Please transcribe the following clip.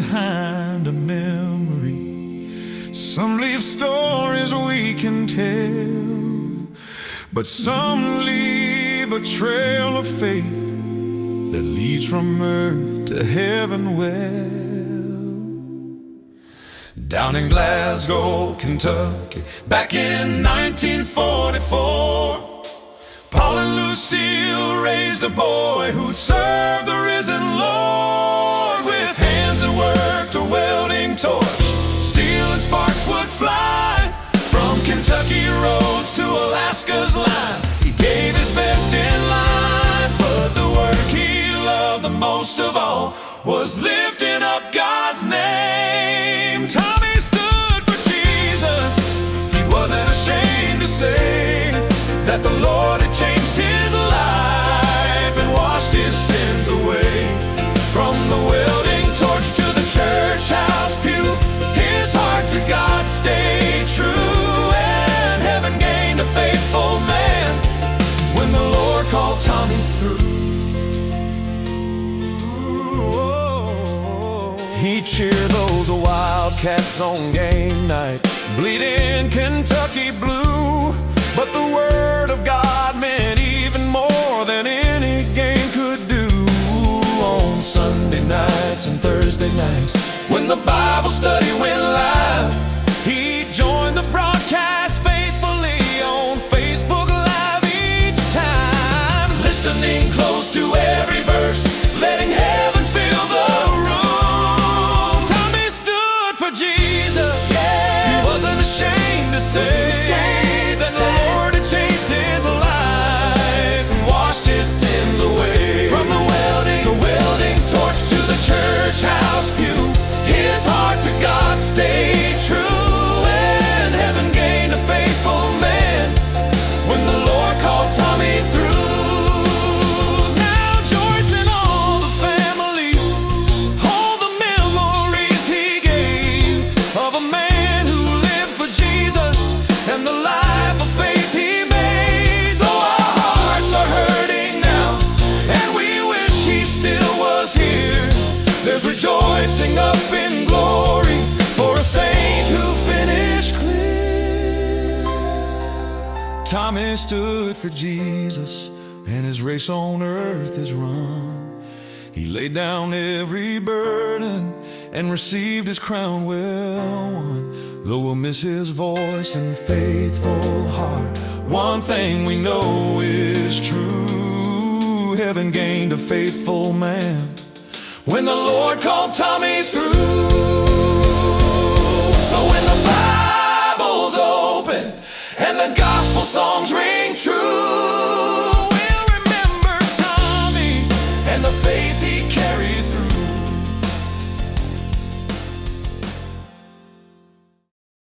behind a memory. Some leave stories we can tell, but some leave a trail of faith that leads from earth to heaven well. Down in Glasgow, Kentucky, back in 1944, Paul and Lucille raised a boy who'd serve the risen Lord. With hands that worked a welding torch, steel and sparks would fly. From Kentucky roads to Alaska's line, he gave his best in life. But the work he loved the most of all was lifting up God's name. Tommy stood for Jesus. He wasn't ashamed to say that the Lord had changed his life and washed his sins away. From the welding torch to the church house pew, his heart to God stayed true, and heaven gained a faithful man when the Lord called Tommy through. He cheered those Wildcats on game night, bleeding Kentucky blue. But the word of God meant even more than any game could do. On Sunday nights and Thursday nights, when the Bible study went live, he joined the broadcast faithfully on Facebook Live each time, listening close to every verse, letting heaven fill the room. Tommy stood for Jesus. Yeah. He wasn't ashamed to say that the Lord had changed his life and washed his sins away. From the welding torch to the church house pew, his heart to God stayed true, and heaven gained a faithful man when the Lord called Tommy through. Now Joyce and all the family, all the memories he gave of a man who lived for Jesus and the life of faith he made. Though our hearts are hurting now and we wish he still was here, there's rejoicing up in glory for a saint who finished clear. Tommy stood for Jesus, and his race on earth is run. He laid down every burden and received his crown well won. Though we'll miss his voice and faithful heart, one thing we know is true: heaven gained a faithful man when the Lord called Tommy through. So when the Bible's open and the gospel songs ring true, we'll remember Tommy and the faith he kept.